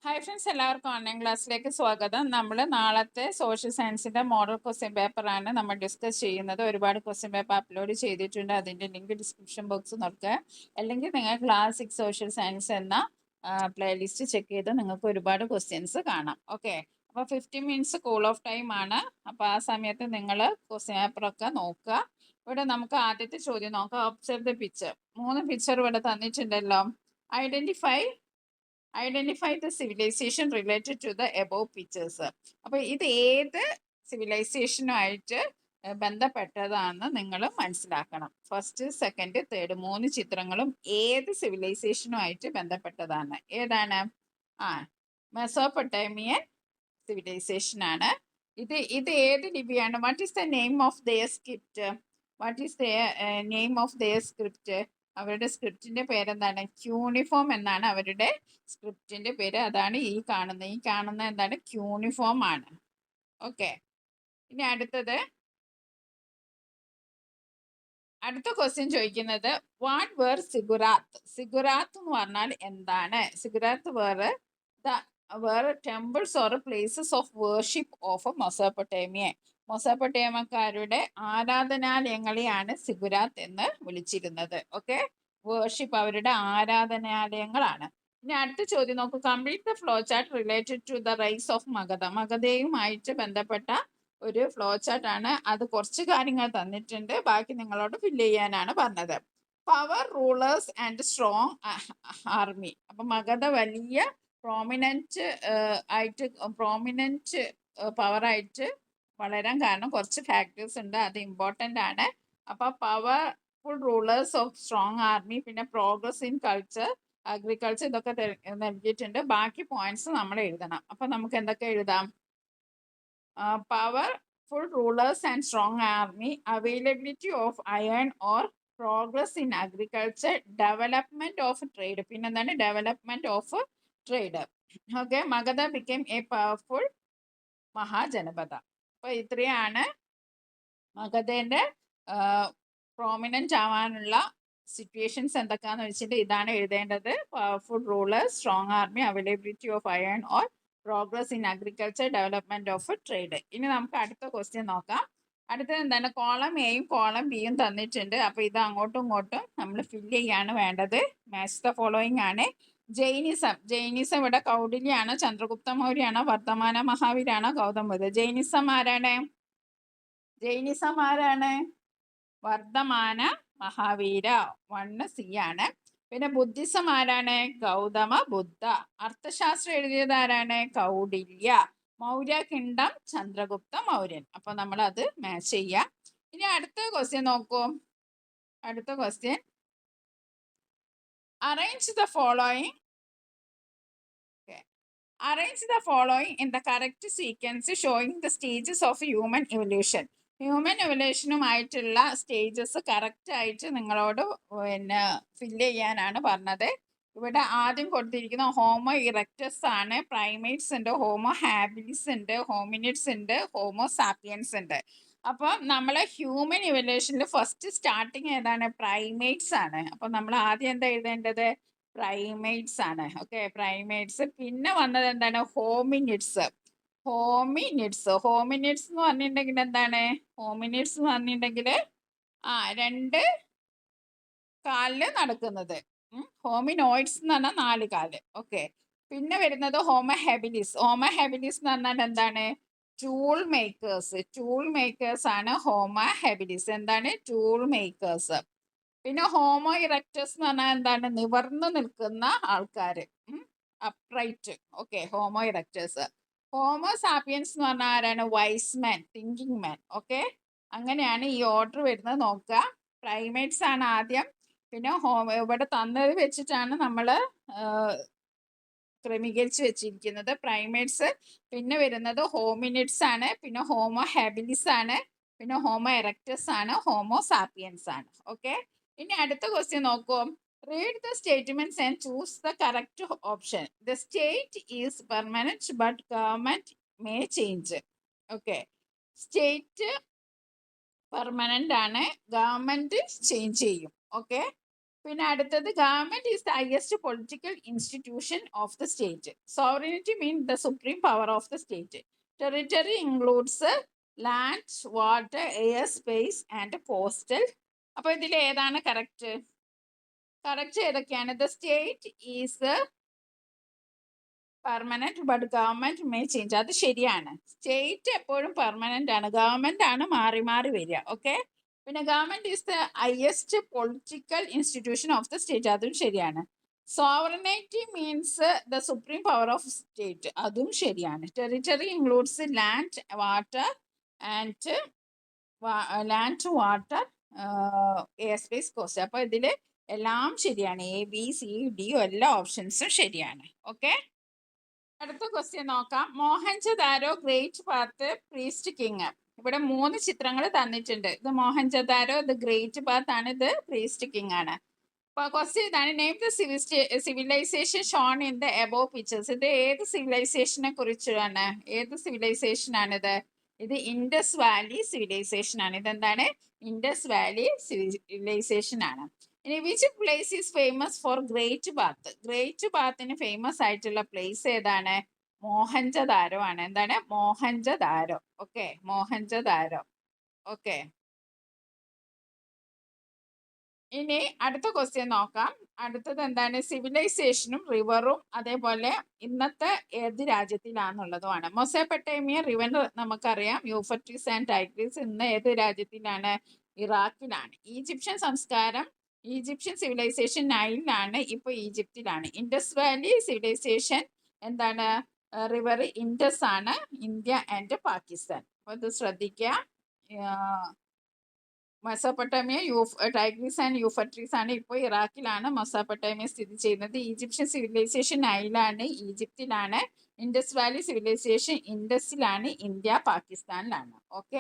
Hi friends, എല്ലാവർക്കും online ക്ലാസ്സിലേക്ക് സ്വാഗതം. നമ്മൾ നാളത്തെ സോഷ്യൽ സയൻസിൻ്റെ മോഡൽ ക്വസ്റ്റ്യൻ പേപ്പറാണ് നമ്മൾ ഡിസ്കസ് ചെയ്യുന്നത്. ഒരുപാട് ക്വസ്റ്റ്യൻ പേപ്പർ അപ്ലോഡ് ചെയ്തിട്ടുണ്ട്. അതിൻ്റെ ലിങ്ക് ഡിസ്ക്രിപ്ഷൻ ബോക്സ് നോക്കുക. അല്ലെങ്കിൽ നിങ്ങൾ ക്ലാസിക് സോഷ്യൽ സയൻസ് എന്ന പ്ലേലിസ്റ്റ് ചെക്ക് ചെയ്ത് നിങ്ങൾക്ക് ഒരുപാട് ക്വസ്റ്റ്യൻസ് കാണാം. ഓക്കെ, അപ്പോൾ 15 മിനിറ്റ്സ് കൂൾ ഓഫ് ടൈം ആണ്. അപ്പോൾ ആ സമയത്ത് നിങ്ങൾ ക്വസ്റ്റ്യൻ പേപ്പറൊക്കെ നോക്കുക. ഇവിടെ നമുക്ക് ആദ്യത്തെ ചോദ്യം നോക്കാം. Observe the picture. 3 പിക്ചർ ഇവിടെ തന്നിട്ടുണ്ടല്ലോ. Identify the civilization related to the above pictures. അപ്പോൾ ഇത് ഏത് സിവിലൈസേഷനുമായിട്ട് ബന്ധപ്പെട്ടതാണെന്ന് നിങ്ങൾ മനസ്സിലാക്കണം. ഫസ്റ്റ്, സെക്കൻഡ്, തേർഡ് 3 ചിത്രങ്ങളും ഏത് സിവിലൈസേഷനുമായിട്ട് ബന്ധപ്പെട്ടതാണ്? ഏതാണ്? മെസോപ്പൊട്ടേമിയൻ സിവിലൈസേഷൻ ആണ്. ഇത് ഏത് ലിപിയാണ്? What is the name of their script? അവരുടെ സ്ക്രിപ്റ്റിന്റെ പേരെന്താണ്? ക്യൂണിഫോം എന്നാണ് അവരുടെ സ്ക്രിപ്റ്റിന്റെ പേര്. അതാണ് ഈ കാണുന്ന എന്താണ്? ക്യൂണിഫോം ആണ്. ഓക്കെ, ഇനി അടുത്ത ക്വസ്റ്റ്യൻ ചോദിക്കുന്നത്, വാട്ട് വേർ സിഗുറാത്ത്? സിഗുറാത്ത് എന്ന് പറഞ്ഞാൽ എന്താണ്? Ziggurat were temples or places of worship of മൊസോപ്പൊട്ടേമിയക്കാരുടെ ആരാധനാലയങ്ങളെയാണ് സിഗുരാത്ത് എന്ന് വിളിച്ചിരുന്നത്. ഓക്കെ, വേർഷിപ്പ് അവരുടെ ആരാധനാലയങ്ങളാണ്. ഇനി അടുത്ത ചോദ്യം നോക്കൂ. Complete the flow chart related to the rise of Magadha. മഗധയുമായിട്ട് ബന്ധപ്പെട്ട ഒരു ഫ്ലോ ചാർട്ട് ആണ്. അത് കുറച്ച് കാര്യങ്ങൾ തന്നിട്ടുണ്ട്, ബാക്കി നിങ്ങളോട് ഫില്ല് ചെയ്യാനാണ് പറഞ്ഞത്. Power, rulers and strong army. അപ്പൊ മഗധ വലിയ പ്രോമിനന്റ് പവർ ആയിട്ട് വളരാൻ കാരണം കുറച്ച് ഫാക്ടേഴ്സ് ഉണ്ട്, അത് ഇമ്പോർട്ടൻ്റ് ആണ്. അപ്പൊ powerful rulers of strong army, പിന്നെ പ്രോഗ്രസ് ഇൻ കൾച്ചർ, അഗ്രികൾച്ചർ, ഇതൊക്കെ നൽകിയിട്ടുണ്ട്. ബാക്കി പോയിന്റ്സ് നമ്മൾ എഴുതണം. അപ്പൊ നമുക്ക് എന്തൊക്കെ എഴുതാം? Powerful rulers and strong army, availability of iron ore, progress in agriculture, development of trade. പിന്നെ എന്താണ്? Development of trade. Okay, Magadha became a powerful mahajanapada. അപ്പൊ ഇത്രയാണ് മഗധേന്റെ പ്രോമിനന്റ് ആവാനുള്ള സിറ്റുവേഷൻസ് എന്തൊക്കെയാന്ന് വെച്ചിട്ട് ഇതാണ് എഴുതേണ്ടത്. Powerful rulers, strong army, availability of iron or, progress in agriculture, development of trade. ഇനി നമുക്ക് അടുത്ത ക്വസ്റ്റ്യൻ നോക്കാം. അടുത്തത് എന്താണ്? കോളം എയും കോളം ബിയും തന്നിട്ടുണ്ട്. അപ്പൊ ഇത് അങ്ങോട്ടും ഇങ്ങോട്ടും നമ്മൾ ഫില്ല് ചെയ്യാണ് വേണ്ടത്. മാച്ച് ദ ഫോളോയിങ് ആണ്. ജൈനിസം ഇവിടെ കൗടില്യാണോ, ചന്ദ്രഗുപ്ത മൗര്യാണോ, വർദ്ധമാന മഹാവീരാണോ, ഗൗതം ബുദ്ധ? ജൈനിസം ആരാണ്? വർദ്ധമാന മഹാവീര, 1C ആണ്. പിന്നെ ബുദ്ധിസം ആരാണ്? ഗൗതമ ബുദ്ധ. അർത്ഥശാസ്ത്രം എഴുതിയത് ആരാണ്? കൗടില്യ. മൗര്യ കിങ്ഡം ചന്ദ്രഗുപ്ത മൗര്യൻ. അപ്പൊ നമ്മൾ അത് മാച്ച് ചെയ്യാം. ഇനി അടുത്ത ക്വസ്റ്റ്യൻ നോക്കൂ. അടുത്ത question, arrange the following in the correct sequence showing the stages of human evolution. Human എവല്യൂഷനുമായിട്ടുള്ള സ്റ്റേജസ് കറക്റ്റ് ആയിട്ട് നിങ്ങളോട് പിന്നെ ഫില്ല് ചെയ്യാനാണ് പറഞ്ഞത്. ഇവിടെ ആദ്യം കൊടുത്തിരിക്കുന്ന ഹോമോ ഇറക്റ്റസ് ആണ്, പ്രൈമേറ്റ്സ് ഉണ്ട്, ഹോമോ ഹാബിലിസ് ഉണ്ട്, ഹോമിനിഡ്സ് ഉണ്ട്, ഹോമോ സാപ്പിയൻസ് ഉണ്ട്. അപ്പം നമ്മൾ ഹ്യൂമൻ ഇവല്യൂഷനിൽ ഫസ്റ്റ് സ്റ്റാർട്ടിങ് ഏതാണ്? പ്രൈമേറ്റ്സ് ആണ്. അപ്പം നമ്മൾ ആദ്യം എന്താ എഴുതേണ്ടത്? പ്രൈമേറ്റ്സ് ആണ്. Okay, primates. പിന്നെ വന്നത് എന്താണ്? ഹോമിനിഡ്സ് എന്ന് പറഞ്ഞിട്ടുണ്ടെങ്കിൽ എന്താണ്? ഹോമിനിഡ്സ് എന്ന് പറഞ്ഞിട്ടുണ്ടെങ്കിൽ രണ്ട് കാലില് നടക്കുന്നത്. ഹോമിനോയിഡ്സ് എന്ന് പറഞ്ഞാൽ 4 കാല്. ഓക്കെ, പിന്നെ വരുന്നത് ഹോമോ ഹെബിലിസ് എന്ന് പറഞ്ഞാൽ എന്താണ്? ടൂൾ മേക്കേഴ്സ് ആണ് ഹോമോ ഹെബിലിസ്. എന്താണ്? Tool makers. പിന്നെ ഹോമോ ഇറക്റ്റസ് എന്ന് പറഞ്ഞാൽ എന്താണ്? നിവർന്നു നിൽക്കുന്ന ആൾക്കാര്, upright. Okay, homo erectus. Homo sapiens എന്ന് പറഞ്ഞാൽ ആരാണ്? വൈസ് മാൻ, തിങ്കിങ് മാൻ. ഓക്കെ, അങ്ങനെയാണ് ഈ ഓർഡർ വരുന്നത്. നോക്കുക, പ്രൈമേറ്റ്സ് ആണ് ആദ്യം. പിന്നെ ഇവിടെ തന്നത് വെച്ചിട്ടാണ് നമ്മൾ ക്രമീകരിച്ച് വെച്ചിരിക്കുന്നത്. പ്രൈമേറ്റ്സ്, പിന്നെ വരുന്നത് ഹോമിനിഡ്സ് ആണ്, പിന്നെ ഹോമോ ഹാബിലിസ് ആണ്, പിന്നെ ഹോമോ എറക്റ്റസ് ആണ്, ഹോമോ സാപ്പിയൻസ് ആണ്. ഓക്കെ, ഇനി അടുത്ത ക്വസ്റ്റ്യൻ നോക്കൂ. Read the statements and choose the correct option. The state is permanent but government may change. Okay, state permanent ആണ്, ഗവൺമെന്റ് ചേഞ്ച് ചെയ്യും. ഓക്കെ, പിന്നെ അടുത്തത് government is the highest political institution of the state. Sovereignty mean the supreme power of the state. Territory includes land, water, air, space and coastal. അപ്പൊ ഇതിൽ ഏതാണ് correct? Correct ഏതൊക്കെയാണ്? The state is permanent but government may change. അത് ശരിയാണ്. State എപ്പോഴും permanent ആണ്, government ആണ് മാറി മാറി വരിക. ഓക്കെ. പിന്നെ government is the highest political institution of the state. അതും ശരിയാണ്. Sovereignty means the supreme power of state. അതും ശരിയാണ്. Territory includes land, water and water, air space, cost. അപ്പൊ ഇതില് എല്ലാം ശരിയാണ്. എ, ബി, സി, ഡി എല്ലാ ഓപ്ഷൻസും ശരിയാണ്. ഓക്കെ. അടുത്ത ക്വസ്റ്റ്യൻ നോക്കാം. Mohenjo-daro, great bath, priest king. ഇവിടെ 3 ചിത്രങ്ങൾ തന്നിട്ടുണ്ട്. ഇത് മോഹൻജദാരോ, ഇത് ഗ്രേറ്റ് ബാത്ത് ആണ്, ഇത് പ്രീസ്റ്റ് കിങ് ആണ്. അപ്പൊ ക്വസ്റ്റ്യൻ ഇതാണ്. Name the civilization shown in the above pictures. ഇത് ഏത് സിവിലൈസേഷനെ കുറിച്ചാണ്? ഏത് സിവിലൈസേഷൻ ആണിത്? ഇത് ഇൻഡസ് വാലി സിവിലൈസേഷൻ ആണ്. ഇതെന്താണ്? ഇൻഡസ് വാലി സിവിലൈസേഷൻ ആണ്. ഇനി which place is famous for great bath? Great ബാത്തിന് ഫേമസ് ആയിട്ടുള്ള പ്ലേസ് ഏതാണ്? മോഹൻജദാരോ ആണ്. എന്താണ്? മോഹൻജദാരോ. ഓക്കെ, മോഹൻജദാരോ. ഓക്കെ. ഇനി അടുത്ത ക്വസ്റ്റ്യൻ നോക്കാം. അടുത്തത് എന്താണ്? സിവിലൈസേഷനും റിവറും അതേപോലെ ഇന്നത്തെ ഏത് രാജ്യത്തിലാണെന്നുള്ളതുമാണ്. മൊസോപ്പൊട്ടേമിയ റിവർ നമുക്കറിയാം, യൂഫ്രട്ടീസ് ആൻഡ് ടൈഗ്രീസ്. ഇന്ന് ഏത് രാജ്യത്തിലാണ്? ഇറാഖിലാണ്. ഈജിപ്ഷ്യൻ സംസ്കാരം, ഈജിപ്ഷ്യൻ സിവിലൈസേഷൻ നൈലിലാണ്, ഇപ്പൊ ഈജിപ്തിലാണ്. ഇൻഡസ് വാലി സിവിലൈസേഷൻ എന്താണ്? റിവർ ഇൻഡസ് ആണ്, ഇന്ത്യ ആൻഡ് പാകിസ്ഥാൻ. അപ്പൊ ഇത് ശ്രദ്ധിക്കുക. മെസോപ്പൊട്ടേമിയ, ടൈഗ്രീസ് ആൻഡ് യൂഫ്രട്ടീസ് ആണ്, ഇപ്പോൾ ഇറാഖിലാണ് മെസോപ്പൊട്ടേമിയ സ്ഥിതി ചെയ്യുന്നത്. ഈജിപ്ഷ്യൻ സിവിലൈസേഷൻ നൈലാണ്, ഈജിപ്തിലാണ്. ഇൻഡസ് വാലി സിവിലൈസേഷൻ ഇൻഡസിലാണ്, ഇന്ത്യ പാകിസ്ഥാനിലാണ്. ഓക്കെ.